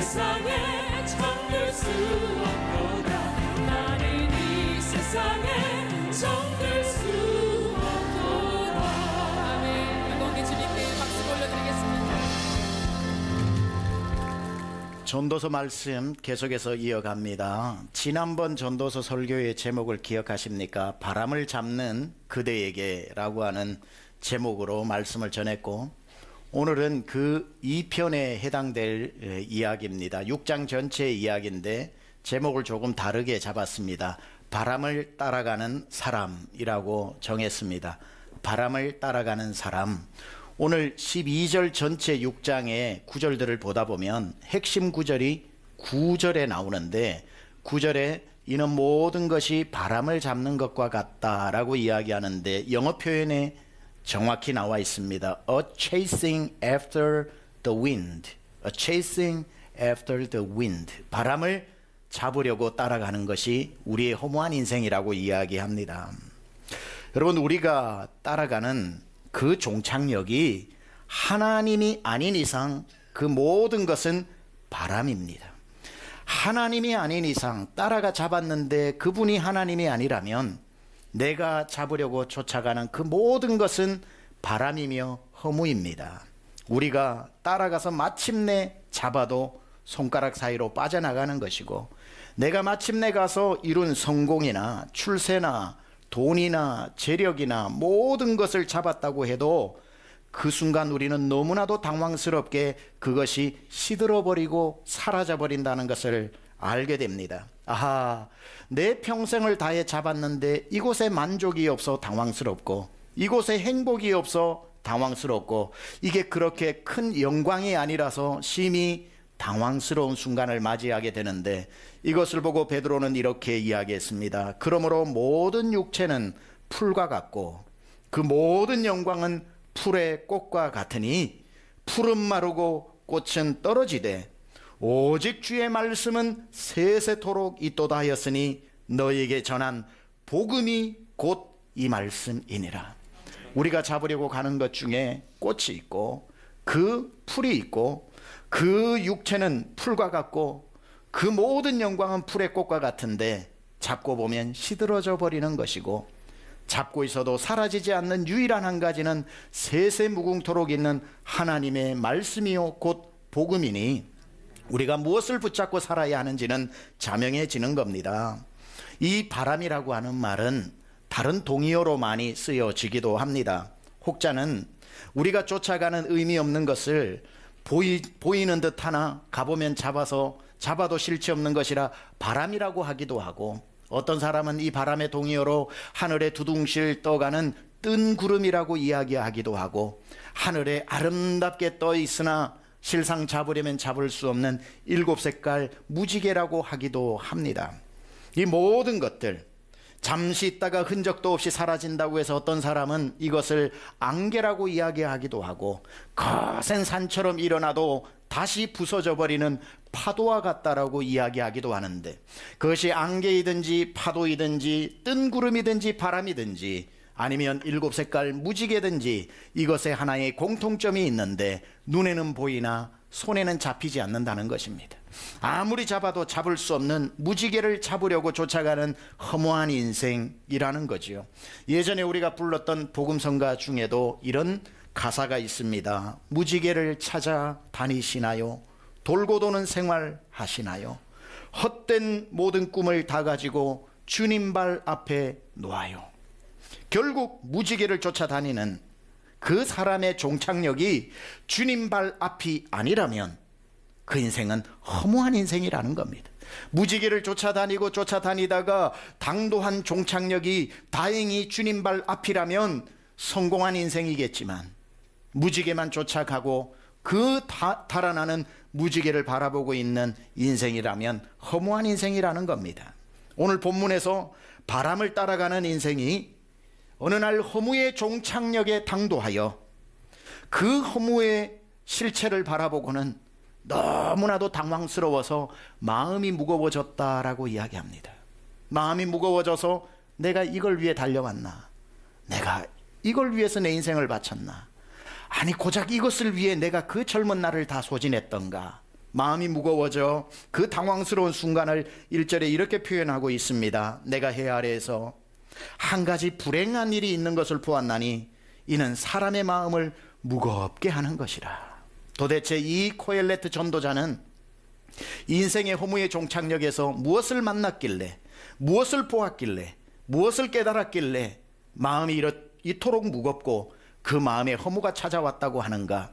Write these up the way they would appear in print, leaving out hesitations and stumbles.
세상에 잠들 수 없도다. 나는 이 세상에 잠들 수 없도다. 아멘. 이번에 주님께 박수 올려드리겠습니다. 전도서 말씀 계속해서 이어갑니다. 지난번 전도서 설교의 제목을 기억하십니까? 바람을 잡는 그대에게 라고 하는 제목으로 말씀을 전했고, 오늘은 그 2편에 해당될 이야기입니다. 6장 전체의 이야기인데 제목을 조금 다르게 잡았습니다. 바람을 따라가는 사람이라고 정했습니다. 바람을 따라가는 사람. 오늘 12절 전체 6장의 구절들을 보다 보면 핵심 구절이 9절에 나오는데, 9절에 이는 모든 것이 바람을 잡는 것과 같다라고 이야기하는데 영어 표현에 정확히 나와 있습니다. A chasing after the wind. A chasing after the wind. 바람을 잡으려고 따라가는 것이 우리의 허무한 인생이라고 이야기합니다. 여러분, 우리가 따라가는 그 종착역이 하나님이 아닌 이상 그 모든 것은 바람입니다. 하나님이 아닌 이상 따라가 잡았는데 그분이 하나님이 아니라면 내가 잡으려고 쫓아가는 그 모든 것은 바람이며 허무입니다. 우리가 따라가서 마침내 잡아도 손가락 사이로 빠져나가는 것이고, 내가 마침내 가서 이룬 성공이나 출세나 돈이나 재력이나 모든 것을 잡았다고 해도 그 순간 우리는 너무나도 당황스럽게 그것이 시들어버리고 사라져버린다는 것을 알게 됩니다. 아하, 내 평생을 다해 잡았는데 이곳에 만족이 없어 당황스럽고, 이곳에 행복이 없어 당황스럽고, 이게 그렇게 큰 영광이 아니라서 심히 당황스러운 순간을 맞이하게 되는데, 이것을 보고 베드로는 이렇게 이야기했습니다. 그러므로 모든 육체는 풀과 같고 그 모든 영광은 풀의 꽃과 같으니 풀은 마르고 꽃은 떨어지되 오직 주의 말씀은 세세토록 있도다 하였으니 너희에게 전한 복음이 곧 이 말씀이니라. 우리가 잡으려고 가는 것 중에 꽃이 있고 그 풀이 있고, 그 육체는 풀과 같고 그 모든 영광은 풀의 꽃과 같은데 잡고 보면 시들어져 버리는 것이고, 잡고 있어도 사라지지 않는 유일한 한 가지는 세세무궁토록 있는 하나님의 말씀이요 곧 복음이니 우리가 무엇을 붙잡고 살아야 하는지는 자명해지는 겁니다. 이 바람이라고 하는 말은 다른 동의어로 많이 쓰여지기도 합니다. 혹자는 우리가 쫓아가는 의미 없는 것을 보이는 듯 하나 가보면 잡아도 실체 없는 것이라 바람이라고 하기도 하고, 어떤 사람은 이 바람의 동의어로 하늘에 두둥실 떠가는 뜬 구름이라고 이야기하기도 하고, 하늘에 아름답게 떠 있으나 실상 잡으려면 잡을 수 없는 7색깔 무지개라고 하기도 합니다. 이 모든 것들 잠시 있다가 흔적도 없이 사라진다고 해서 어떤 사람은 이것을 안개라고 이야기하기도 하고, 거센 산처럼 일어나도 다시 부서져 버리는 파도와 같다라고 이야기하기도 하는데, 그것이 안개이든지 파도이든지 뜬 구름이든지 바람이든지 아니면 7색깔 무지개든지 이것에 하나의 공통점이 있는데 눈에는 보이나 손에는 잡히지 않는다는 것입니다. 아무리 잡아도 잡을 수 없는 무지개를 잡으려고 쫓아가는 허무한 인생이라는 거지요. 예전에 우리가 불렀던 복음성가 중에도 이런 가사가 있습니다. 무지개를 찾아 다니시나요? 돌고 도는 생활 하시나요? 헛된 모든 꿈을 다 가지고 주님 발 앞에 놓아요. 결국 무지개를 쫓아다니는 그 사람의 종착역이 주님 발 앞이 아니라면 그 인생은 허무한 인생이라는 겁니다. 무지개를 쫓아다니다가 당도한 종착역이 다행히 주님 발 앞이라면 성공한 인생이겠지만, 무지개만 쫓아가고 그 달아나는 무지개를 바라보고 있는 인생이라면 허무한 인생이라는 겁니다. 오늘 본문에서 바람을 따라가는 인생이 어느 날 허무의 종착역에 당도하여 그 허무의 실체를 바라보고는 너무나도 당황스러워서 마음이 무거워졌다라고 이야기합니다. 마음이 무거워져서 내가 이걸 위해 달려왔나? 내가 이걸 위해서 내 인생을 바쳤나? 아니 고작 이것을 위해 내가 그 젊은 날을 다 소진했던가? 마음이 무거워져 그 당황스러운 순간을 1절에 이렇게 표현하고 있습니다. 내가 해 아래에서 한 가지 불행한 일이 있는 것을 보았나니 이는 사람의 마음을 무겁게 하는 것이라. 도대체 이 코엘레트 전도자는 인생의 허무의 종착역에서 무엇을 만났길래, 무엇을 보았길래, 무엇을 깨달았길래 마음이 이토록 무겁고 그 마음에 허무가 찾아왔다고 하는가?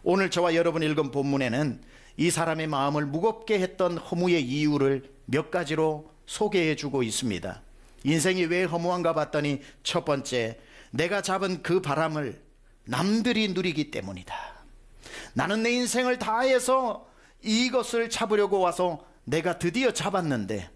오늘 저와 여러분 읽은 본문에는 이 사람의 마음을 무겁게 했던 허무의 이유를 몇 가지로 소개해 주고 있습니다. 인생이 왜 허무한가 봤더니 첫 번째, 내가 잡은 그 바람을 남들이 누리기 때문이다. 나는 내 인생을 다해서 이것을 잡으려고 와서 내가 드디어 잡았는데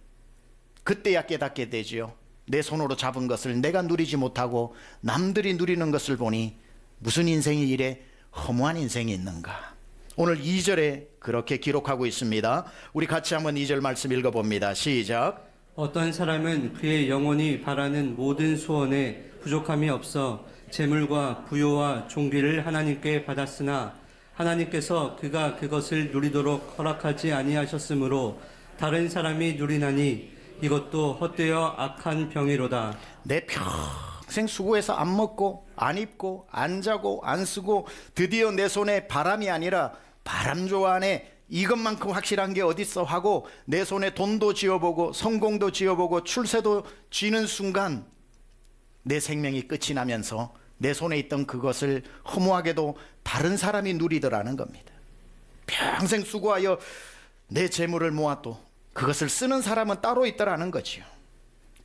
그때야 깨닫게 되지요. 내 손으로 잡은 것을 내가 누리지 못하고 남들이 누리는 것을 보니 무슨 인생이 이래 허무한 인생이 있는가. 오늘 2절에 그렇게 기록하고 있습니다. 우리 같이 한번 2절 말씀 읽어봅니다. 시작. 어떤 사람은 그의 영혼이 바라는 모든 소원에 부족함이 없어 재물과 부요와 종기를 하나님께 받았으나 하나님께서 그가 그것을 누리도록 허락하지 아니하셨으므로 다른 사람이 누리나니 이것도 헛되어 악한 병이로다. 내 평생 수고해서 안 먹고 안 입고 안 자고 안 쓰고 드디어 내 손에 바람이 아니라 바람조 안에 이것만큼 확실한 게 어딨어 하고 내 손에 돈도 쥐어보고 성공도 쥐어보고 출세도 쥐는 순간 내 생명이 끝이 나면서 내 손에 있던 그것을 허무하게도 다른 사람이 누리더라는 겁니다. 평생 수고하여 내 재물을 모아도 그것을 쓰는 사람은 따로 있더라는 거지요.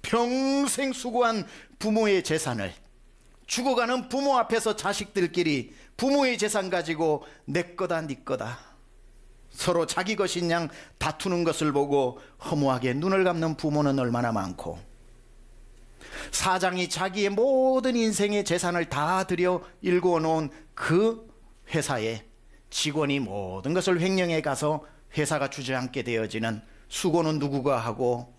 평생 수고한 부모의 재산을 죽어가는 부모 앞에서 자식들끼리 부모의 재산 가지고 내 거다 네 거다 서로 자기 것인 양 다투는 것을 보고 허무하게 눈을 감는 부모는 얼마나 많고, 사장이 자기의 모든 인생의 재산을 다 들여 일구어 놓은 그 회사에 직원이 모든 것을 횡령해 가서 회사가 주저앉게 되어지는 수고는 누구가 하고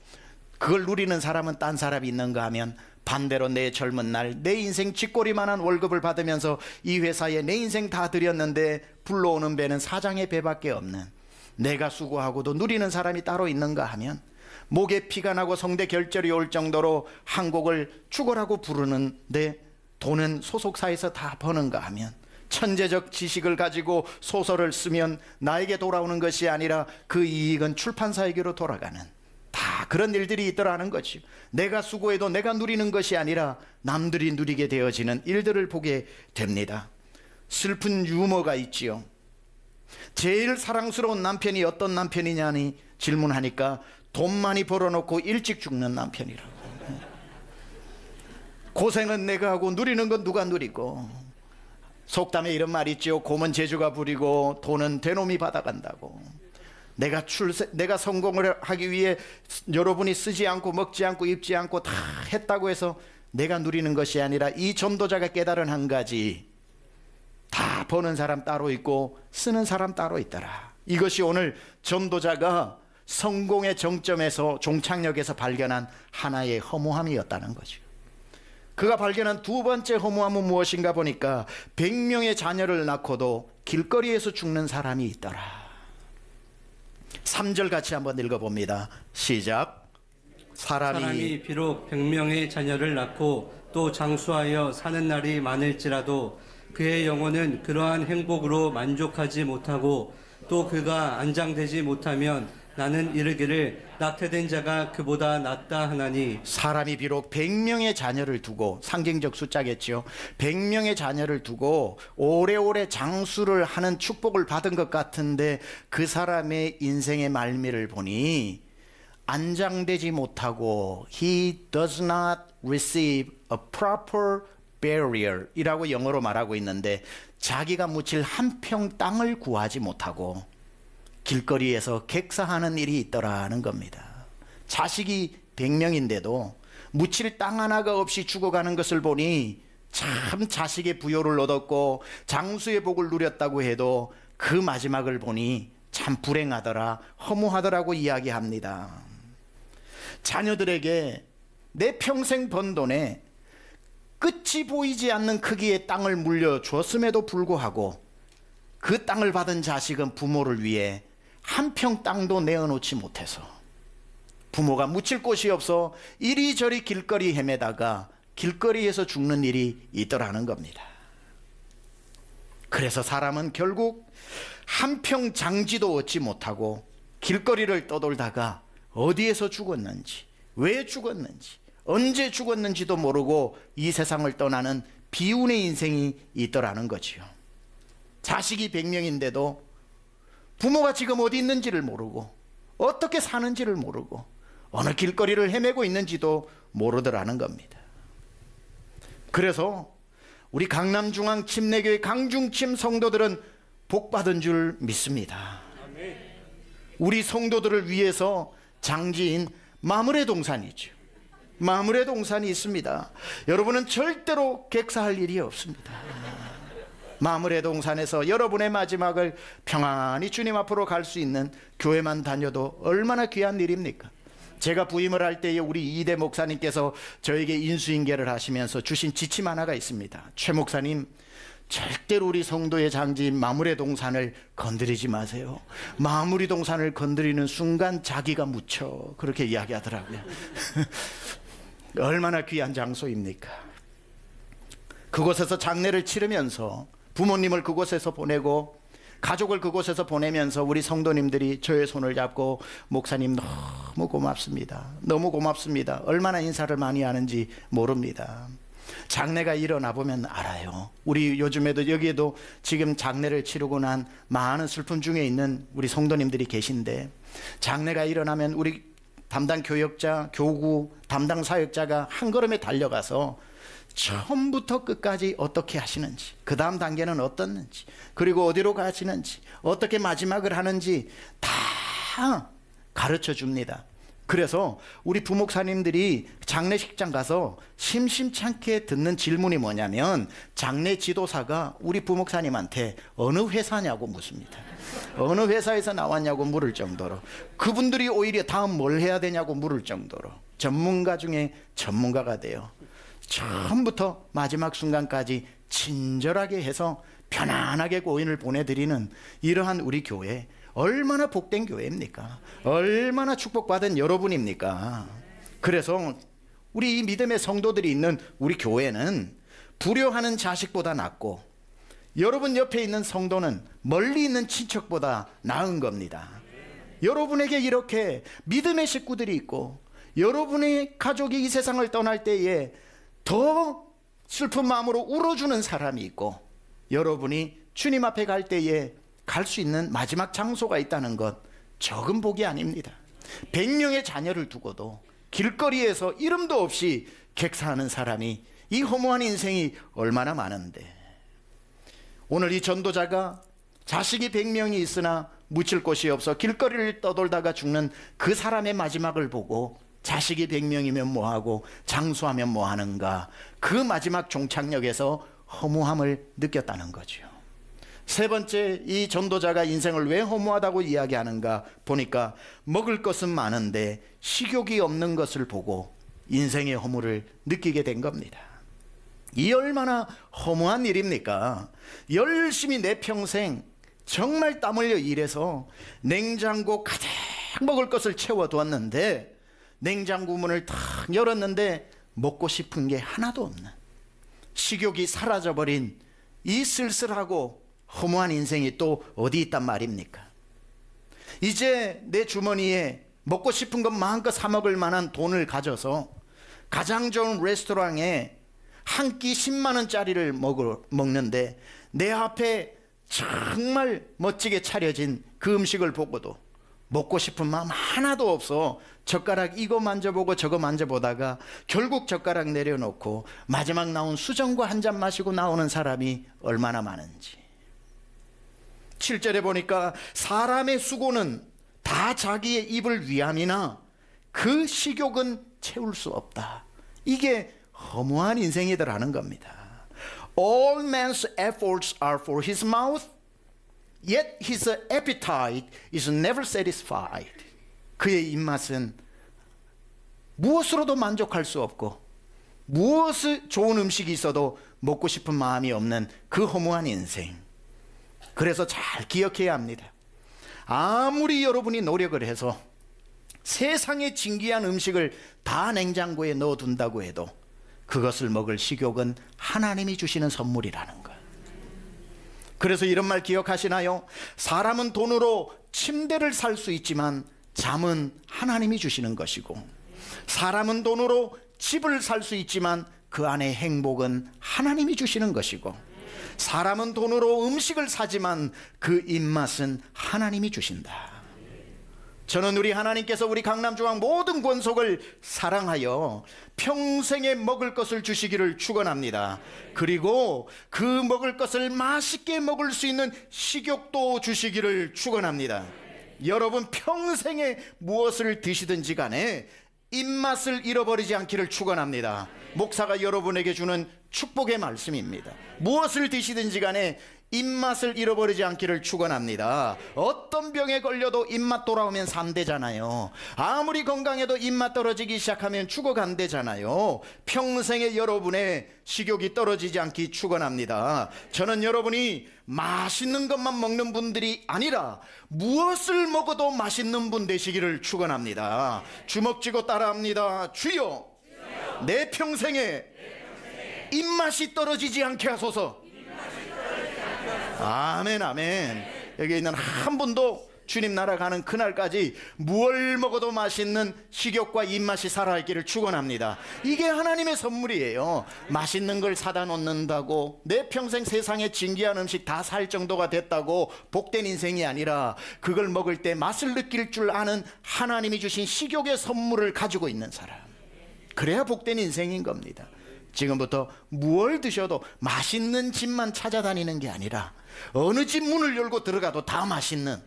그걸 누리는 사람은 딴 사람이 있는가 하면 반대로 내 젊은 날 내 인생 쥐꼬리만한 월급을 받으면서 이 회사에 내 인생 다 들였는데 불러오는 배는 사장의 배밖에 없는, 내가 수고하고도 누리는 사람이 따로 있는가 하면 목에 피가 나고 성대 결절이 올 정도로 한 곡을 죽어라고 부르는데 돈은 소속사에서 다 버는가 하면 천재적 지식을 가지고 소설을 쓰면 나에게 돌아오는 것이 아니라 그 이익은 출판사에게로 돌아가는, 다 그런 일들이 있더라는 거죠. 내가 수고해도 내가 누리는 것이 아니라 남들이 누리게 되어지는 일들을 보게 됩니다. 슬픈 유머가 있지요. 제일 사랑스러운 남편이 어떤 남편이냐니 질문하니까 돈 많이 벌어놓고 일찍 죽는 남편이라고. 고생은 내가 하고 누리는 건 누가 누리고, 속담에 이런 말이 있죠. 곰은 제주가 부리고 돈은 되놈이 받아간다고. 내가 성공을 하기 위해 여러분이 쓰지 않고 먹지 않고 입지 않고 다 했다고 해서 내가 누리는 것이 아니라 이 전도자가 깨달은 한 가지, 다 버는 사람 따로 있고 쓰는 사람 따로 있더라. 이것이 오늘 전도자가 성공의 정점에서 종착역에서 발견한 하나의 허무함이었다는 거죠. 그가 발견한 두 번째 허무함은 무엇인가 보니까 100명의 자녀를 낳고도 길거리에서 죽는 사람이 있더라. 3절 같이 한번 읽어봅니다. 시작. 사람이 비록 100명의 자녀를 낳고 또 장수하여 사는 날이 많을지라도 그의 영혼은 그러한 행복으로 만족하지 못하고 또 그가 안장되지 못하면 나는 이르기를 낙태된 자가 그보다 낫다 하나니. 사람이 비록 100명의 자녀를 두고, 상징적 숫자겠죠. 100명의 자녀를 두고 오래오래 장수를 하는 축복을 받은 것 같은데 그 사람의 인생의 말미를 보니 안장되지 못하고 He does not receive a proper burial 이라고 영어로 말하고 있는데, 자기가 묻힐 한 평 땅을 구하지 못하고 길거리에서 객사하는 일이 있더라는 겁니다. 자식이 100명인데도 묻힐 땅 하나가 없이 죽어가는 것을 보니 참 자식의 부요를 얻었고 장수의 복을 누렸다고 해도 그 마지막을 보니 참 불행하더라, 허무하더라고 이야기합니다. 자녀들에게 내 평생 번 돈에 끝이 보이지 않는 크기의 땅을 물려주었음에도 불구하고 그 땅을 받은 자식은 부모를 위해 한 평 땅도 내어놓지 못해서 부모가 묻힐 곳이 없어 이리저리 길거리 헤매다가 길거리에서 죽는 일이 있더라는 겁니다. 그래서 사람은 결국 한 평 장지도 얻지 못하고 길거리를 떠돌다가 어디에서 죽었는지, 왜 죽었는지, 언제 죽었는지도 모르고 이 세상을 떠나는 비운의 인생이 있더라는 거지요. 자식이 100명인데도 부모가 지금 어디 있는지를 모르고 어떻게 사는지를 모르고 어느 길거리를 헤매고 있는지도 모르더라는 겁니다. 그래서 우리 강남중앙 침례교회 강중침 성도들은 복받은 줄 믿습니다. 우리 성도들을 위해서 장지인 마무레 동산이죠. 마무레 동산이 있습니다. 여러분은 절대로 객사할 일이 없습니다. 마무레 동산에서 여러분의 마지막을 평안히 주님 앞으로 갈 수 있는 교회만 다녀도 얼마나 귀한 일입니까? 제가 부임을 할 때에 우리 이대 목사님께서 저에게 인수인계를 하시면서 주신 지침 하나가 있습니다. 최 목사님, 절대로 우리 성도의 장지인 마무레 동산을 건드리지 마세요. 마무리 동산을 건드리는 순간 자기가 묻혀, 그렇게 이야기하더라고요. 얼마나 귀한 장소입니까? 그곳에서 장례를 치르면서 부모님을 그곳에서 보내고 가족을 그곳에서 보내면서 우리 성도님들이 저의 손을 잡고 목사님 너무 고맙습니다. 너무 고맙습니다. 얼마나 인사를 많이 하는지 모릅니다. 장례가 일어나 보면 알아요. 우리 요즘에도 여기에도 지금 장례를 치르고 난 많은 슬픔 중에 있는 우리 성도님들이 계신데, 장례가 일어나면 우리 담당 교역자, 교구, 담당 사역자가 한 걸음에 달려가서 처음부터 끝까지 어떻게 하시는지, 그 다음 단계는 어떻는지, 그리고 어디로 가시는지, 어떻게 마지막을 하는지 다 가르쳐 줍니다. 그래서 우리 부목사님들이 장례식장 가서 심심찮게 듣는 질문이 뭐냐면, 장례 지도사가 우리 부목사님한테 어느 회사냐고 묻습니다. 어느 회사에서 나왔냐고 물을 정도로, 그분들이 오히려 다음 뭘 해야 되냐고 물을 정도로 전문가 중에 전문가가 돼요. 처음부터 마지막 순간까지 친절하게 해서 편안하게 고인을 보내드리는 이러한 우리 교회, 얼마나 복된 교회입니까? 얼마나 축복받은 여러분입니까? 그래서 우리 이 믿음의 성도들이 있는 우리 교회는 불효하는 자식보다 낫고, 여러분 옆에 있는 성도는 멀리 있는 친척보다 나은 겁니다. 여러분에게 이렇게 믿음의 식구들이 있고, 여러분의 가족이 이 세상을 떠날 때에 더 슬픈 마음으로 울어주는 사람이 있고, 여러분이 주님 앞에 갈 때에 갈 수 있는 마지막 장소가 있다는 것, 적은 복이 아닙니다. 100명의 자녀를 두고도 길거리에서 이름도 없이 객사하는 사람이, 이 허무한 인생이 얼마나 많은데, 오늘 이 전도자가 자식이 100명이 있으나 묻힐 곳이 없어 길거리를 떠돌다가 죽는 그 사람의 마지막을 보고, 자식이 100명이면 뭐하고 장수하면 뭐하는가, 그 마지막 종착역에서 허무함을 느꼈다는 거죠. 세 번째, 이 전도자가 인생을 왜 허무하다고 이야기하는가 보니까, 먹을 것은 많은데 식욕이 없는 것을 보고 인생의 허무를 느끼게 된 겁니다. 이 얼마나 허무한 일입니까? 열심히 내 평생 정말 땀 흘려 일해서 냉장고 가득 먹을 것을 채워두었는데, 냉장고 문을 탁 열었는데 먹고 싶은 게 하나도 없는, 식욕이 사라져버린 이 쓸쓸하고 허무한 인생이 또 어디 있단 말입니까? 이제 내 주머니에 먹고 싶은 것 마음껏 사 먹을 만한 돈을 가져서 가장 좋은 레스토랑에 한 끼 10만 원짜리를 먹는데, 내 앞에 정말 멋지게 차려진 그 음식을 보고도 먹고 싶은 마음 하나도 없어 젓가락 이거 만져보고 저거 만져보다가 결국 젓가락 내려놓고 마지막 나온 수정과 한 잔 마시고 나오는 사람이 얼마나 많은지. 7절에 보니까 사람의 수고는 다 자기의 입을 위함이나 그 식욕은 채울 수 없다. 이게 허무한 인생이더라는 겁니다. All man's efforts are for his mouth, yet his appetite is never satisfied. 그의 입맛은 무엇으로도 만족할 수 없고, 무엇을 좋은 음식이 있어도 먹고 싶은 마음이 없는 그 허무한 인생. 그래서 잘 기억해야 합니다. 아무리 여러분이 노력을 해서 세상에 진귀한 음식을 다 냉장고에 넣어둔다고 해도 그것을 먹을 식욕은 하나님이 주시는 선물이라는 것. 그래서 이런 말 기억하시나요? 사람은 돈으로 침대를 살 수 있지만 잠은 하나님이 주시는 것이고, 사람은 돈으로 집을 살 수 있지만 그 안에 행복은 하나님이 주시는 것이고, 사람은 돈으로 음식을 사지만 그 입맛은 하나님이 주신다. 저는 우리 하나님께서 우리 강남중앙 모든 권속을 사랑하여 평생에 먹을 것을 주시기를 축원합니다. 그리고 그 먹을 것을 맛있게 먹을 수 있는 식욕도 주시기를 축원합니다. 여러분 평생에 무엇을 드시든지 간에 입맛을 잃어버리지 않기를 축원합니다. 목사가 여러분에게 주는 축복의 말씀입니다. 무엇을 드시든지 간에 입맛을 잃어버리지 않기를 축원합니다. 어떤 병에 걸려도 입맛 돌아오면 산대잖아요. 아무리 건강해도 입맛 떨어지기 시작하면 죽어간대잖아요. 평생에 여러분의 식욕이 떨어지지 않기 축원합니다. 저는 여러분이 맛있는 것만 먹는 분들이 아니라 무엇을 먹어도 맛있는 분 되시기를 축원합니다. 주먹 쥐고 따라합니다. 주여, 내 평생에 입맛이 떨어지지 않게 하소서. 아멘, 아멘. 여기 있는 한 분도 주님 나라 가는 그날까지 무얼 먹어도 맛있는 식욕과 입맛이 살아있기를 축원합니다. 이게 하나님의 선물이에요. 맛있는 걸 사다 놓는다고 내 평생 세상에 진귀한 음식 다 살 정도가 됐다고 복된 인생이 아니라, 그걸 먹을 때 맛을 느낄 줄 아는 하나님이 주신 식욕의 선물을 가지고 있는 사람, 그래야 복된 인생인 겁니다. 지금부터 무얼 드셔도 맛있는 집만 찾아다니는 게 아니라 어느 집 문을 열고 들어가도 다 맛있는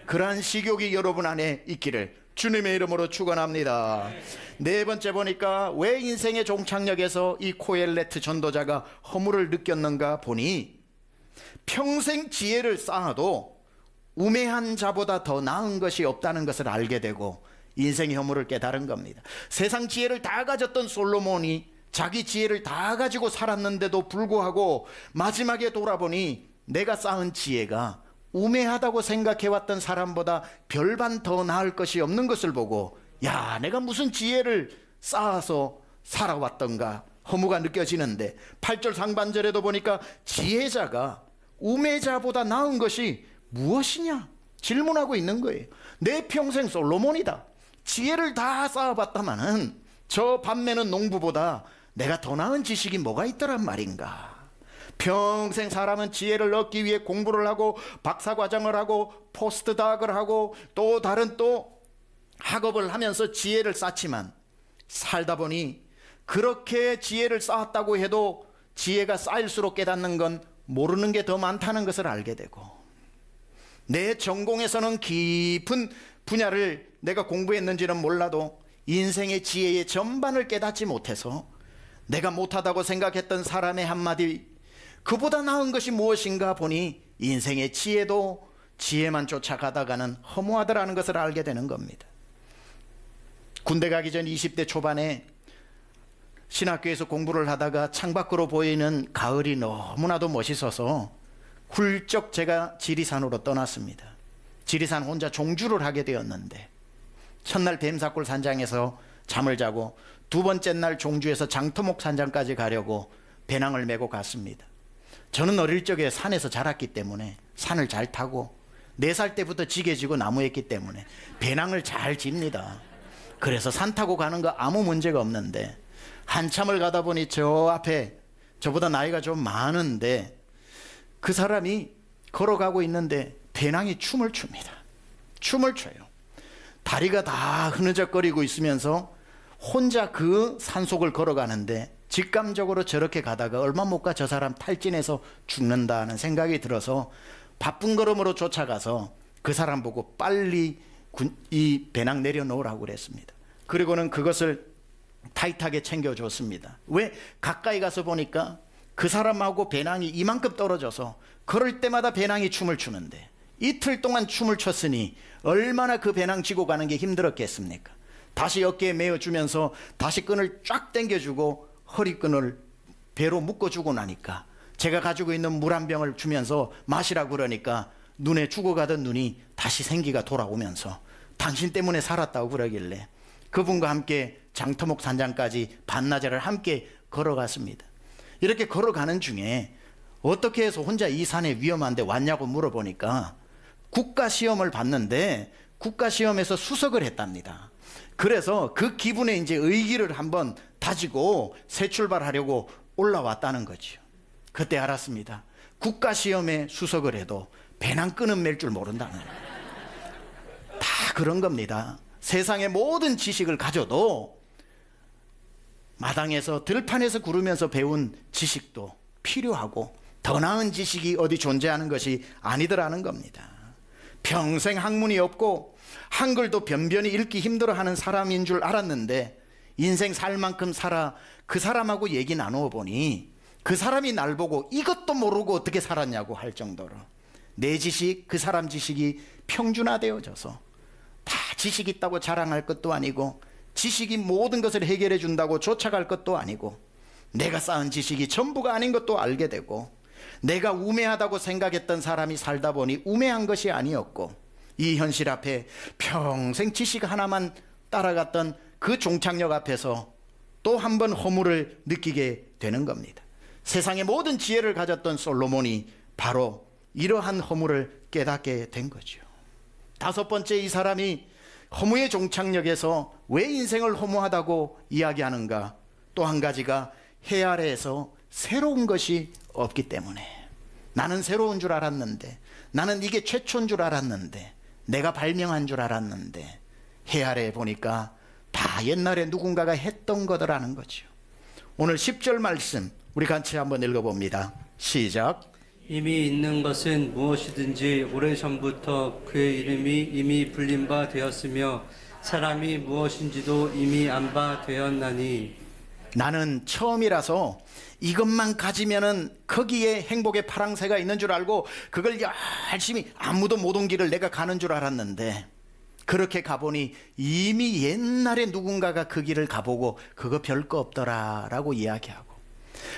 그러한 식욕이 여러분 안에 있기를 주님의 이름으로 축원합니다. 네 번째 보니까 왜 인생의 종착역에서 이 코엘레트 전도자가 허물을 느꼈는가 보니, 평생 지혜를 쌓아도 우매한 자보다 더 나은 것이 없다는 것을 알게 되고 인생의 허물을 깨달은 겁니다. 세상 지혜를 다 가졌던 솔로몬이 자기 지혜를 다 가지고 살았는데도 불구하고 마지막에 돌아보니 내가 쌓은 지혜가 우매하다고 생각해왔던 사람보다 별반 더 나을 것이 없는 것을 보고, 야, 내가 무슨 지혜를 쌓아서 살아왔던가 허무가 느껴지는데, 8절 상반절에도 보니까 지혜자가 우매자보다 나은 것이 무엇이냐 질문하고 있는 거예요. 내 평생 솔로몬이다, 지혜를 다 쌓아봤다마는 저 밤매는 농부보다 내가 더 나은 지식이 뭐가 있더란 말인가. 평생 사람은 지혜를 얻기 위해 공부를 하고 박사과정을 하고 포스트닥을 하고 또 다른 또 학업을 하면서 지혜를 쌓지만, 살다 보니 그렇게 지혜를 쌓았다고 해도 지혜가 쌓일수록 깨닫는 건 모르는 게 더 많다는 것을 알게 되고, 내 전공에서는 깊은 분야를 내가 공부했는지는 몰라도 인생의 지혜의 전반을 깨닫지 못해서 내가 못하다고 생각했던 사람의 한마디, 그보다 나은 것이 무엇인가 보니 인생의 지혜도 지혜만 쫓아가다가는 허무하더라는 것을 알게 되는 겁니다. 군대 가기 전 20대 초반에 신학교에서 공부를 하다가 창밖으로 보이는 가을이 너무나도 멋있어서 훌쩍 제가 지리산으로 떠났습니다. 지리산 혼자 종주를 하게 되었는데, 첫날 뱀사골 산장에서 잠을 자고 두 번째 날 종주에서 장터목 산장까지 가려고 배낭을 메고 갔습니다. 저는 어릴 적에 산에서 자랐기 때문에 산을 잘 타고 4살 때부터 지게 지고 나무했기 때문에 배낭을 잘 집니다. 그래서 산 타고 가는 거 아무 문제가 없는데, 한참을 가다 보니 저 앞에 저보다 나이가 좀 많은데 그 사람이 걸어가고 있는데 배낭이 춤을 춥니다. 춤을 춰요. 다리가 다 흐느적거리고 있으면서 혼자 그 산속을 걸어가는데, 직감적으로 저렇게 가다가 얼마 못 가 저 사람 탈진해서 죽는다는 생각이 들어서 바쁜 걸음으로 쫓아가서 그 사람 보고 빨리 이 배낭 내려놓으라고 그랬습니다. 그리고는 그것을 타이트하게 챙겨줬습니다. 왜? 가까이 가서 보니까 그 사람하고 배낭이 이만큼 떨어져서 걸을 때마다 배낭이 춤을 추는데, 이틀 동안 춤을 췄으니 얼마나 그 배낭 지고 가는 게 힘들었겠습니까? 다시 어깨에 메어주면서 다시 끈을 쫙 당겨주고 허리끈을 배로 묶어주고 나니까 제가 가지고 있는 물 한 병을 주면서 마시라고 그러니까 눈에 죽어가던 눈이 다시 생기가 돌아오면서 당신 때문에 살았다고 그러길래 그분과 함께 장터목 산장까지 반나절을 함께 걸어갔습니다. 이렇게 걸어가는 중에 어떻게 해서 혼자 이 산에 위험한데 왔냐고 물어보니까 국가시험을 봤는데 국가시험에서 수석을 했답니다. 그래서 그 기분에 이제 의기를 한번 다지고 새 출발하려고 올라왔다는 거죠. 그때 알았습니다. 국가시험에 수석을 해도 배낭 끈은 맬 줄 모른다는 거예요. 다 그런 겁니다. 세상의 모든 지식을 가져도 마당에서 들판에서 구르면서 배운 지식도 필요하고 더 나은 지식이 어디 존재하는 것이 아니더라는 겁니다. 평생 학문이 없고 한글도 변변히 읽기 힘들어하는 사람인 줄 알았는데 인생 살 만큼 살아 그 사람하고 얘기 나누어 보니 그 사람이 날 보고 이것도 모르고 어떻게 살았냐고 할 정도로 내 지식, 그 사람 지식이 평준화되어져서 다 지식 있다고 자랑할 것도 아니고 지식이 모든 것을 해결해 준다고 쫓아갈 것도 아니고 내가 쌓은 지식이 전부가 아닌 것도 알게 되고 내가 우매하다고 생각했던 사람이 살다 보니 우매한 것이 아니었고 이 현실 앞에 평생 지식 하나만 따라갔던 그 종착역 앞에서 또 한 번 허물을 느끼게 되는 겁니다. 세상의 모든 지혜를 가졌던 솔로몬이 바로 이러한 허물을 깨닫게 된 거죠. 다섯 번째, 이 사람이 허무의 종착역에서 왜 인생을 허무하다고 이야기하는가? 또 한 가지가 해 아래에서 새로운 것이 없기 때문에 나는 새로운 줄 알았는데 나는 이게 최초인 줄 알았는데 내가 발명한 줄 알았는데 해 아래에 보니까 다 옛날에 누군가가 했던 거더라는 거죠. 오늘 10절 말씀 우리 같이 한번 읽어봅니다. 시작. 이미 있는 것은 무엇이든지 오래전부터 그의 이름이 이미 불린 바 되었으며 사람이 무엇인지도 이미 안 바 되었나니 나는 처음이라서 이것만 가지면은 거기에 행복의 파랑새가 있는 줄 알고 그걸 열심히 아무도 못 온 길을 내가 가는 줄 알았는데 그렇게 가보니 이미 옛날에 누군가가 그 길을 가보고 그거 별거 없더라 라고 이야기하고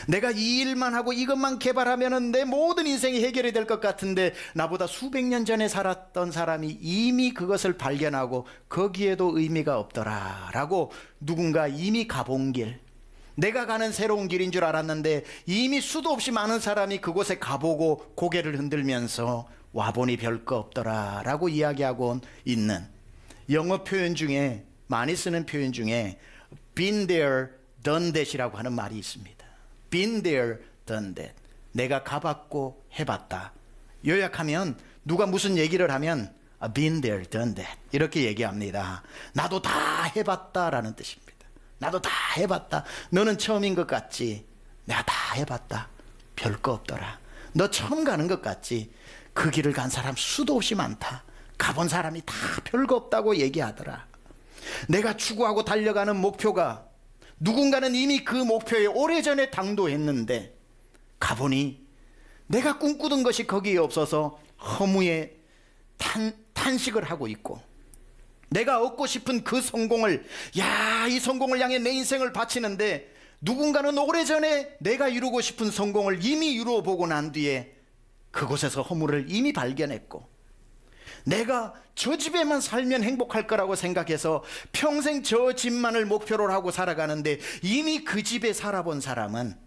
내가 이 일만 하고 이것만 개발하면은 내 모든 인생이 해결이 될 것 같은데 나보다 수백 년 전에 살았던 사람이 이미 그것을 발견하고 거기에도 의미가 없더라 라고 누군가 이미 가본 길, 내가 가는 새로운 길인 줄 알았는데 이미 수도 없이 많은 사람이 그곳에 가보고 고개를 흔들면서 와보니 별거 없더라 라고 이야기하고 있는 영어 표현 중에 많이 쓰는 표현 중에 been there, done that이라고 하는 말이 있습니다. been there, done that. 내가 가봤고 해봤다. 요약하면 누가 무슨 얘기를 하면 been there, done that 이렇게 얘기합니다. 나도 다 해봤다라는 뜻입니다. 나도 다 해봤다. 너는 처음인 것 같지? 내가 다 해봤다. 별거 없더라. 너 처음 가는 것 같지? 그 길을 간 사람 수도 없이 많다. 가본 사람이 다 별거 없다고 얘기하더라. 내가 추구하고 달려가는 목표가 누군가는 이미 그 목표에 오래전에 당도했는데 가보니 내가 꿈꾸던 것이 거기에 없어서 허무에 탄식을 하고 있고 내가 얻고 싶은 그 성공을 이 성공을 향해 내 인생을 바치는데 누군가는 오래전에 내가 이루고 싶은 성공을 이미 이루어 보고 난 뒤에 그곳에서 허물을 이미 발견했고 내가 저 집에만 살면 행복할 거라고 생각해서 평생 저 집만을 목표로 하고 살아가는데 이미 그 집에 살아본 사람은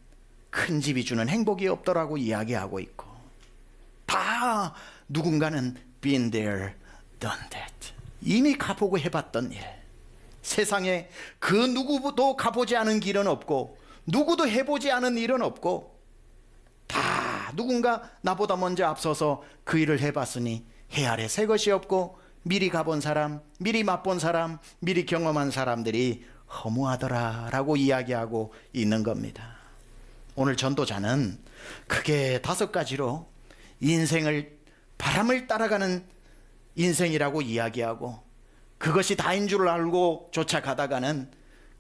큰 집이 주는 행복이 없더라고 이야기하고 있고 다 누군가는 been there, done that. 이미 가보고 해봤던 일. 세상에 그 누구도 가보지 않은 길은 없고 누구도 해보지 않은 일은 없고 다 누군가 나보다 먼저 앞서서 그 일을 해봤으니 해 아래 새 것이 없고 미리 가본 사람, 미리 맛본 사람, 미리 경험한 사람들이 허무하더라 라고 이야기하고 있는 겁니다. 오늘 전도자는 크게 5가지로 인생을 바람을 따라가는 인생이라고 이야기하고 그것이 다인 줄 알고 쫓아가다가는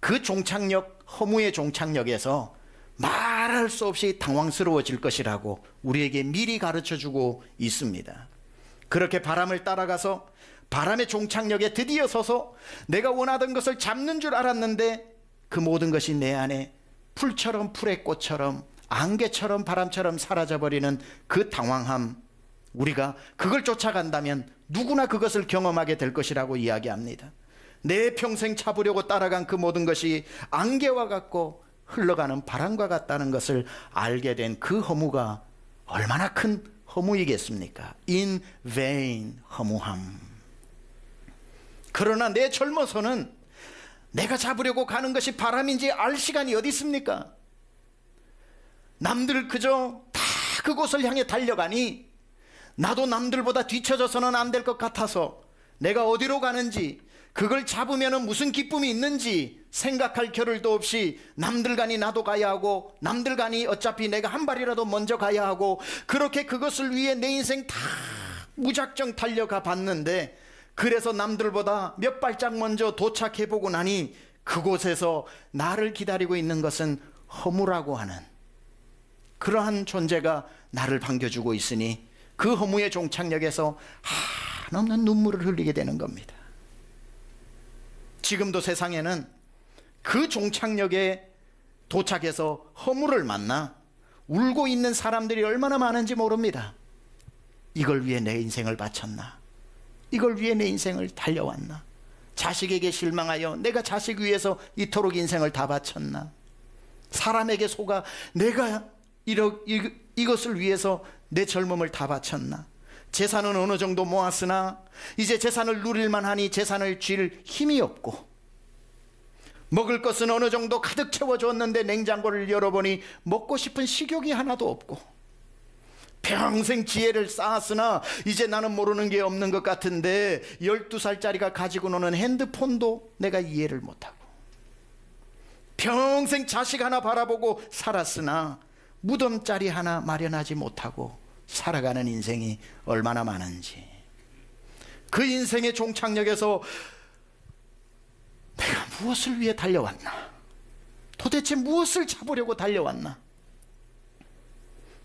그 종착역, 허무의 종착역에서 말할 수 없이 당황스러워질 것이라고 우리에게 미리 가르쳐주고 있습니다. 그렇게 바람을 따라가서 바람의 종착역에 드디어 서서 내가 원하던 것을 잡는 줄 알았는데 그 모든 것이 내 안에 풀처럼 풀의 꽃처럼 안개처럼 바람처럼 사라져버리는 그 당황함, 우리가 그걸 쫓아간다면 누구나 그것을 경험하게 될 것이라고 이야기합니다. 내 평생 잡으려고 따라간 그 모든 것이 안개와 같고 흘러가는 바람과 같다는 것을 알게 된 그 허무가 얼마나 큰 허무이겠습니까? In vain, 허무함. 그러나 내 젊어서는 내가 잡으려고 가는 것이 바람인지 알 시간이 어디 있습니까? 남들 그저 다 그곳을 향해 달려가니 나도 남들보다 뒤처져서는 안 될 것 같아서 내가 어디로 가는지, 그걸 잡으면 무슨 기쁨이 있는지 생각할 겨를도 없이 남들 가니 나도 가야 하고, 남들 가니 어차피 내가 한 발이라도 먼저 가야 하고, 그렇게 그것을 위해 내 인생 다 무작정 달려가 봤는데, 그래서 남들보다 몇 발짝 먼저 도착해보고 나니 그곳에서 나를 기다리고 있는 것은 허무라고 하는 그러한 존재가 나를 반겨주고 있으니 그 허무의 종착역에서 한없는 눈물을 흘리게 되는 겁니다. 지금도 세상에는 그 종착역에 도착해서 허무를 만나 울고 있는 사람들이 얼마나 많은지 모릅니다. 이걸 위해 내 인생을 바쳤나? 이걸 위해 내 인생을 달려왔나? 자식에게 실망하여 내가 자식 위해서 이토록 인생을 다 바쳤나? 사람에게 속아 내가 이것을 위해서 내 젊음을 다 바쳤나? 재산은 어느 정도 모았으나 이제 재산을 누릴만 하니 재산을 쥘 힘이 없고, 먹을 것은 어느 정도 가득 채워줬는데 냉장고를 열어보니 먹고 싶은 식욕이 하나도 없고, 평생 지혜를 쌓았으나 이제 나는 모르는 게 없는 것 같은데 12살짜리가 가지고 노는 핸드폰도 내가 이해를 못하고, 평생 자식 하나 바라보고 살았으나 무덤자리 하나 마련하지 못하고 살아가는 인생이 얼마나 많은지, 그 인생의 종착역에서 내가 무엇을 위해 달려왔나? 도대체 무엇을 잡으려고 달려왔나?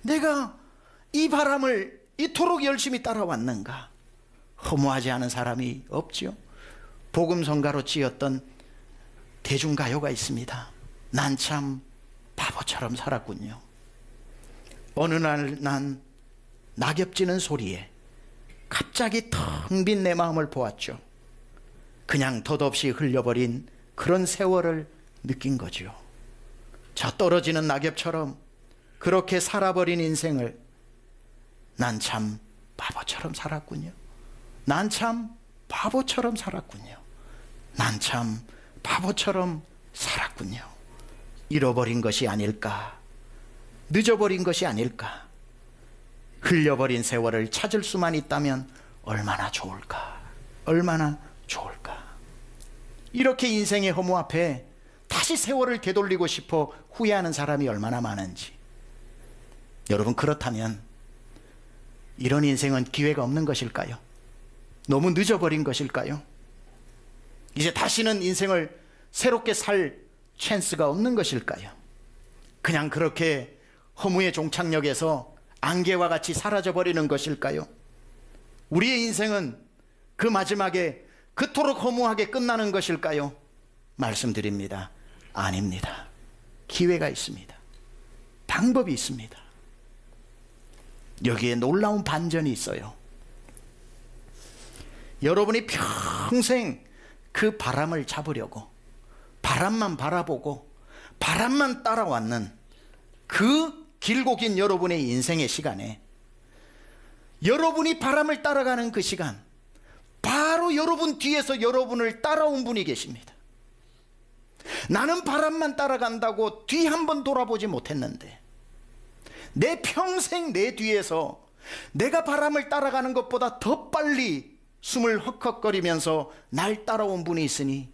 내가 이 바람을 이토록 열심히 따라왔는가? 허무하지 않은 사람이 없지요. 복음성가로 지었던 대중가요가 있습니다. 난 참 바보처럼 살았군요. 어느 날 난 낙엽지는 소리에 갑자기 텅 빈 내 마음을 보았죠. 그냥 덧없이 흘려버린 그런 세월을 느낀 거죠. 저 떨어지는 낙엽처럼 그렇게 살아버린 인생을 난 참 바보처럼 살았군요. 난 참 바보처럼 살았군요. 난 참 바보처럼 살았군요. 잃어버린 것이 아닐까? 늦어버린 것이 아닐까? 흘려버린 세월을 찾을 수만 있다면 얼마나 좋을까? 얼마나 좋을까? 이렇게 인생의 허무 앞에 다시 세월을 되돌리고 싶어 후회하는 사람이 얼마나 많은지. 여러분, 그렇다면 이런 인생은 기회가 없는 것일까요? 너무 늦어버린 것일까요? 이제 다시는 인생을 새롭게 살 찬스가 없는 것일까요? 그냥 그렇게 허무의 종착역에서 안개와 같이 사라져버리는 것일까요? 우리의 인생은 그 마지막에 그토록 허무하게 끝나는 것일까요? 말씀드립니다. 아닙니다. 기회가 있습니다. 방법이 있습니다. 여기에 놀라운 반전이 있어요. 여러분이 평생 그 바람을 잡으려고 바람만 바라보고 바람만 따라왔는 그 길고 긴 여러분의 인생의 시간에, 여러분이 바람을 따라가는 그 시간, 바로 여러분 뒤에서 여러분을 따라온 분이 계십니다. 나는 바람만 따라간다고 뒤 한번 돌아보지 못했는데 내 평생 내 뒤에서 내가 바람을 따라가는 것보다 더 빨리 숨을 헉헉거리면서 날 따라온 분이 있으니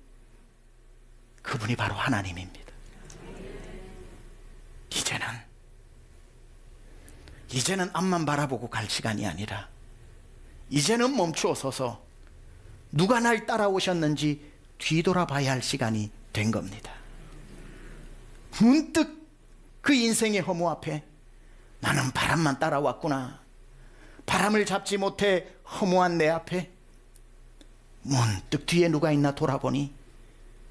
그분이 바로 하나님입니다. 이제는 앞만 바라보고 갈 시간이 아니라 이제는 멈추어 서서 누가 날 따라오셨는지 뒤돌아봐야 할 시간이 된 겁니다. 문득 그 인생의 허무 앞에 나는 바람만 따라왔구나, 바람을 잡지 못해 허무한 내 앞에 문득 뒤에 누가 있나 돌아보니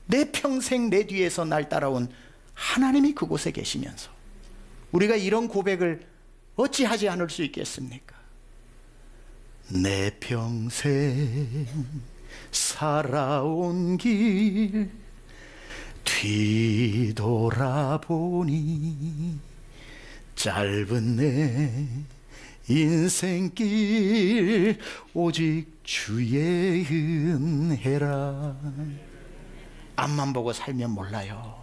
내 평생 내 뒤에서 날 따라온 하나님이 그곳에 계시면서, 우리가 이런 고백을 어찌하지 않을 수 있겠습니까? 내 평생 살아온 길 뒤돌아보니 짧은 내 인생길 오직 주의 은혜라. 앞만 보고 살면 몰라요.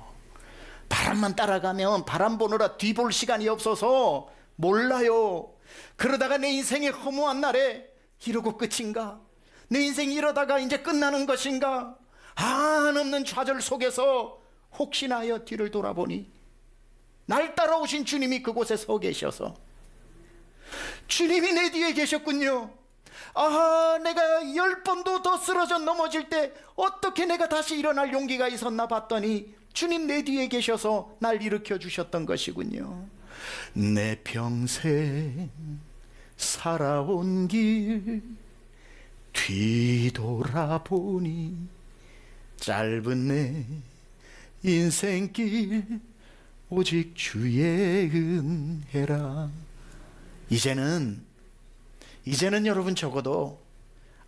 바람만 따라가면 바람 보느라 뒤볼 시간이 없어서 몰라요. 그러다가 내 인생의 허무한 날에 이러고 끝인가? 내 인생이 이러다가 이제 끝나는 것인가? 한없는 좌절 속에서 혹시나 하여 뒤를 돌아보니 날 따라오신 주님이 그곳에 서 계셔서 주님이 내 뒤에 계셨군요. 아, 내가 10번도 더 쓰러져 넘어질 때 어떻게 내가 다시 일어날 용기가 있었나 봤더니 주님 내 뒤에 계셔서 날 일으켜 주셨던 것이군요. 내 평생 살아온 길 뒤돌아보니 짧은 내 인생길 오직 주의 은혜라. 이제는 여러분 적어도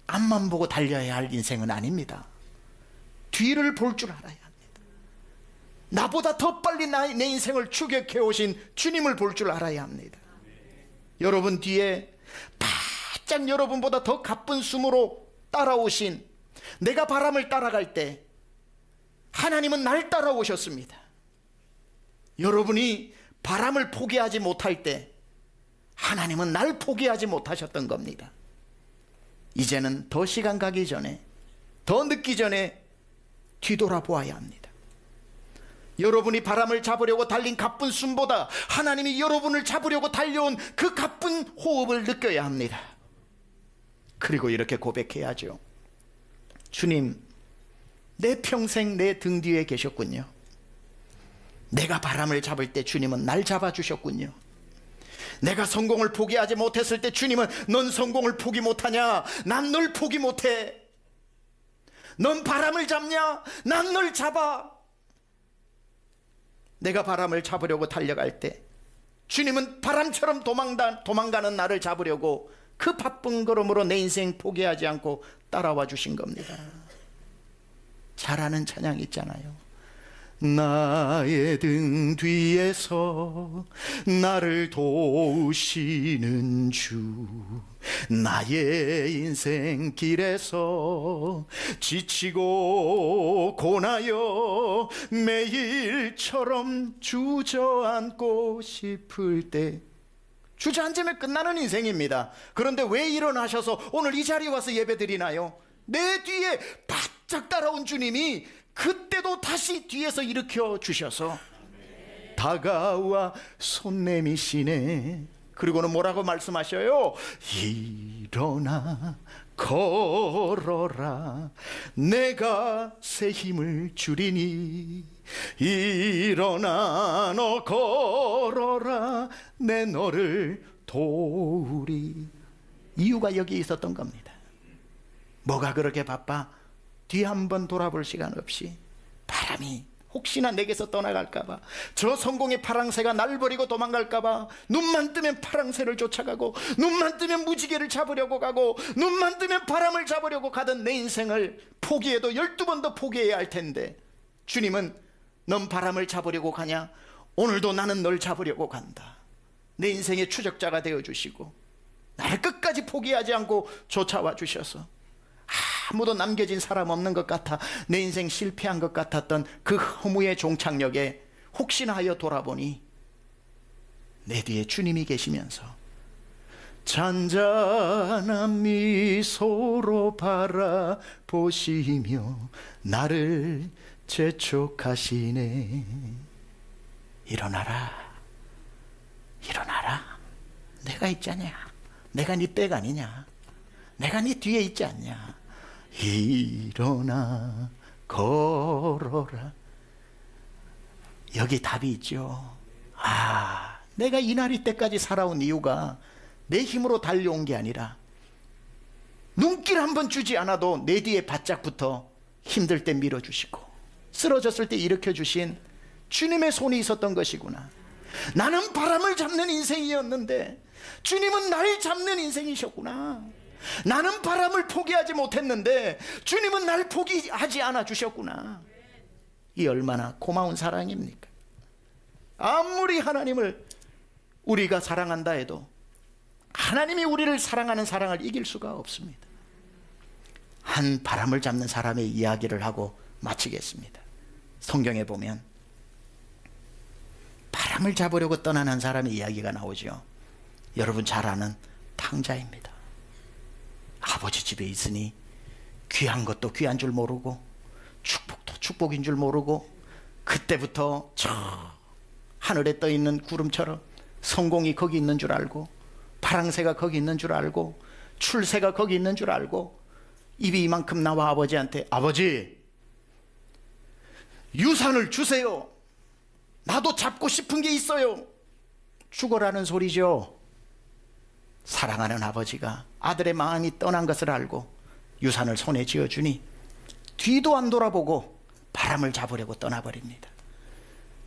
앞만 보고 달려야 할 인생은 아닙니다. 뒤를 볼 줄 알아야 합니다. 나보다 더 빨리 내 인생을 추격해 오신 주님을 볼 줄 알아야 합니다. 여러분 뒤에 바짝 여러분보다 더 가쁜 숨으로 따라오신, 내가 바람을 따라갈 때 하나님은 날 따라오셨습니다. 여러분이 바람을 포기하지 못할 때 하나님은 날 포기하지 못하셨던 겁니다. 이제는 더 시간 가기 전에, 더 늦기 전에 뒤돌아보아야 합니다. 여러분이 바람을 잡으려고 달린 가쁜 숨보다 하나님이 여러분을 잡으려고 달려온 그 가쁜 호흡을 느껴야 합니다. 그리고 이렇게 고백해야죠. 주님, 내 평생 내 등 뒤에 계셨군요. 내가 바람을 잡을 때 주님은 날 잡아주셨군요. 내가 성공을 포기하지 못했을 때 주님은 넌 성공을 포기 못하냐? 난 널 포기 못해. 넌 바람을 잡냐? 난 널 잡아. 내가 바람을 잡으려고 달려갈 때 주님은 바람처럼 도망가는 나를 잡으려고 그 바쁜 걸음으로 내 인생 포기하지 않고 따라와 주신 겁니다. 잘 아는 찬양 있잖아요. 나의 등 뒤에서 나를 도우시는 주, 나의 인생 길에서 지치고 고나여 매일처럼 주저앉고 싶을 때, 주저앉으면 끝나는 인생입니다. 그런데 왜 일어나셔서 오늘 이 자리에 와서 예배드리나요? 내 뒤에 바짝 따라온 주님이 그때도 다시 뒤에서 일으켜 주셔서 다가와 손 내미시네. 그리고는 뭐라고 말씀하셔요? 일어나 걸어라, 내가 새 힘을 주리니. 일어나 너 걸어라, 내 너를 도우리. 이유가 여기 있었던 겁니다. 뭐가 그렇게 바빠? 뒤 한번 돌아볼 시간 없이 바람이 혹시나 내게서 떠나갈까봐, 저 성공의 파랑새가 날 버리고 도망갈까봐 눈만 뜨면 파랑새를 쫓아가고, 눈만 뜨면 무지개를 잡으려고 가고, 눈만 뜨면 바람을 잡으려고 가던 내 인생을 포기해도 12번 더 포기해야 할 텐데, 주님은 넌 바람을 잡으려고 가냐? 오늘도 나는 널 잡으려고 간다. 내 인생의 추적자가 되어주시고 나를 끝까지 포기하지 않고 쫓아와 주셔서 아무도 남겨진 사람 없는 것 같아 내 인생 실패한 것 같았던 그 허무의 종착역에 혹시나 하여 돌아보니 내 뒤에 주님이 계시면서 잔잔한 미소로 바라보시며 나를 재촉하시네. 일어나라, 일어나라. 내가 있잖냐. 내가 네 백 아니냐. 내가 네 뒤에 있지 않냐. 일어나 걸어라. 여기 답이 있죠. 아, 내가 이날이 때까지 살아온 이유가 내 힘으로 달려온 게 아니라 눈길 한번 주지 않아도 내 뒤에 바짝 붙어 힘들 때 밀어주시고 쓰러졌을 때 일으켜주신 주님의 손이 있었던 것이구나. 나는 바람을 잡는 인생이었는데 주님은 날 잡는 인생이셨구나. 나는 바람을 포기하지 못했는데 주님은 날 포기하지 않아 주셨구나. 이 얼마나 고마운 사랑입니까? 아무리 하나님을 우리가 사랑한다 해도 하나님이 우리를 사랑하는 사랑을 이길 수가 없습니다. 한 바람을 잡는 사람의 이야기를 하고 마치겠습니다. 성경에 보면 바람을 잡으려고 떠난 한 사람의 이야기가 나오죠. 여러분 잘 아는 탕자입니다. 아버지 집에 있으니 귀한 것도 귀한 줄 모르고 축복도 축복인 줄 모르고 그때부터 저 하늘에 떠 있는 구름처럼 성공이 거기 있는 줄 알고 파랑새가 거기 있는 줄 알고 출새가 거기 있는 줄 알고 입이 이만큼 나와 아버지한테 아버지 유산을 주세요. 나도 잡고 싶은 게 있어요. 죽어라는 소리죠. 사랑하는 아버지가 아들의 마음이 떠난 것을 알고 유산을 손에 쥐어주니 뒤도 안 돌아보고 바람을 잡으려고 떠나버립니다.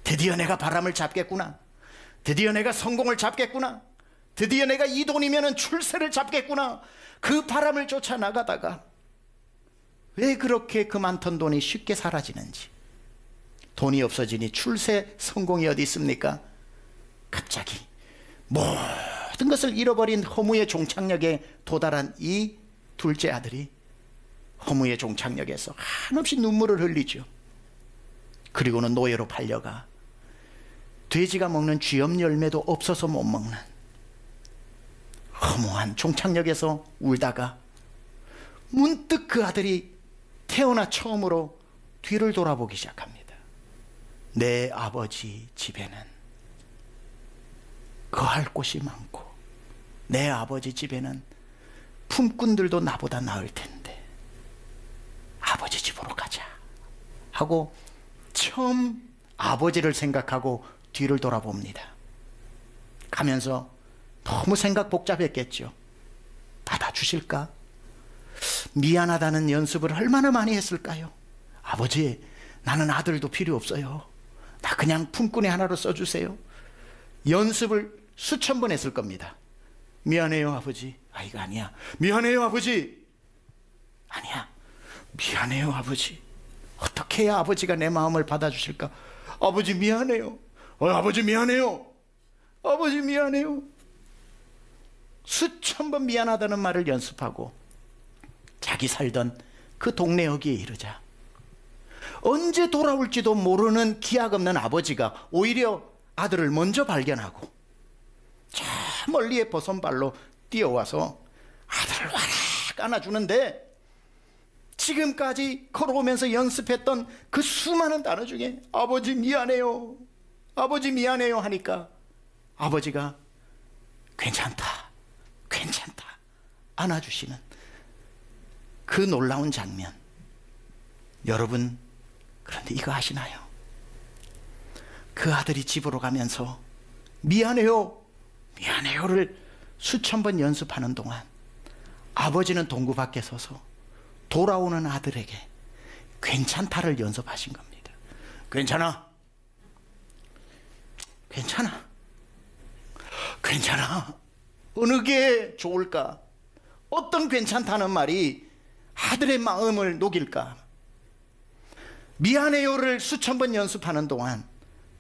드디어 내가 바람을 잡겠구나. 드디어 내가 성공을 잡겠구나. 드디어 내가 이 돈이면 출세를 잡겠구나. 그 바람을 쫓아 나가다가 왜 그렇게 그 많던 돈이 쉽게 사라지는지, 돈이 없어지니 출세 성공이 어디 있습니까? 갑자기 모든 것을 잃어버린 허무의 종착역에 도달한 이 둘째 아들이 허무의 종착역에서 한없이 눈물을 흘리죠. 그리고는 노예로 팔려가 돼지가 먹는 쥐염 열매도 없어서 못 먹는 허무한 종착역에서 울다가 문득 그 아들이 태어나 처음으로 뒤를 돌아보기 시작합니다. 내 아버지 집에는 거할 곳이 많고 내 아버지 집에는 품꾼들도 나보다 나을 텐데 아버지 집으로 가자 하고 처음 아버지를 생각하고 뒤를 돌아봅니다. 가면서 너무 생각 복잡했겠죠. 받아주실까? 미안하다는 연습을 얼마나 많이 했을까요? 아버지, 나는 아들도 필요 없어요. 나 그냥 품꾼이 하나로 써주세요. 연습을 수천 번 했을 겁니다. 미안해요 아버지. 아 이거 아니야. 미안해요 아버지. 아니야. 미안해요 아버지. 어떻게 해야 아버지가 내 마음을 받아주실까? 아버지 미안해요. 아버지 미안해요. 아버지 미안해요. 수천 번 미안하다는 말을 연습하고 자기 살던 그 동네 여기에 이르자 언제 돌아올지도 모르는 기약 없는 아버지가 오히려 아들을 먼저 발견하고 저 멀리에 버선발로 뛰어와서 아들을 와락 안아주는데 지금까지 걸어오면서 연습했던 그 수많은 단어 중에 아버지 미안해요, 아버지 미안해요 하니까 아버지가 괜찮다, 괜찮다 안아주시는 그 놀라운 장면. 여러분 그런데 이거 아시나요? 그 아들이 집으로 가면서 미안해요, 미안해요를 수천 번 연습하는 동안 아버지는 동구 밖에 서서 돌아오는 아들에게 괜찮다를 연습하신 겁니다. 괜찮아, 괜찮아, 괜찮아. 어느 게 좋을까? 어떤 괜찮다는 말이 아들의 마음을 녹일까? 미안해요를 수천 번 연습하는 동안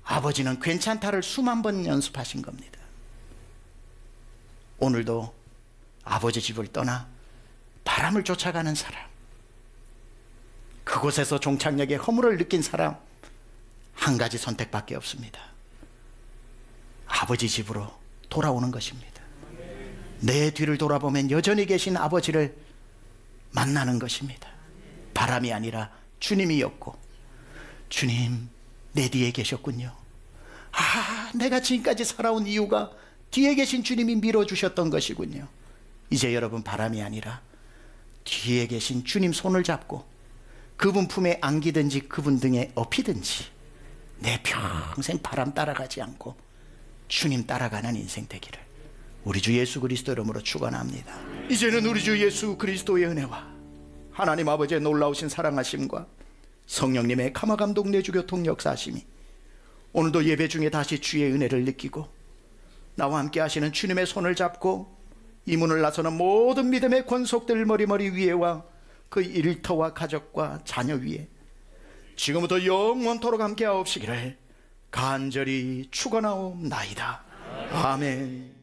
아버지는 괜찮다를 수만 번 연습하신 겁니다. 오늘도 아버지 집을 떠나 바람을 쫓아가는 사람, 그곳에서 종착역의 허물을 느낀 사람, 한 가지 선택밖에 없습니다. 아버지 집으로 돌아오는 것입니다. 내 뒤를 돌아보면 여전히 계신 아버지를 만나는 것입니다. 바람이 아니라 주님이었고, 주님 내 뒤에 계셨군요. 아, 내가 지금까지 살아온 이유가 뒤에 계신 주님이 밀어주셨던 것이군요. 이제 여러분 바람이 아니라 뒤에 계신 주님 손을 잡고 그분 품에 안기든지 그분 등에 업히든지 내 평생 바람 따라가지 않고 주님 따라가는 인생 되기를 우리 주 예수 그리스도 이름으로 축원합니다. 이제는 우리 주 예수 그리스도의 은혜와 하나님 아버지의 놀라우신 사랑하심과 성령님의 감화감동 내주교통 역사하심이 오늘도 예배 중에 다시 주의 은혜를 느끼고 나와 함께 하시는 주님의 손을 잡고 이 문을 나서는 모든 믿음의 권속들 머리 위에와 그 일터와 가족과 자녀 위에 지금부터 영원토록 함께하옵시기를 간절히 축원하옵나이다. 아멘.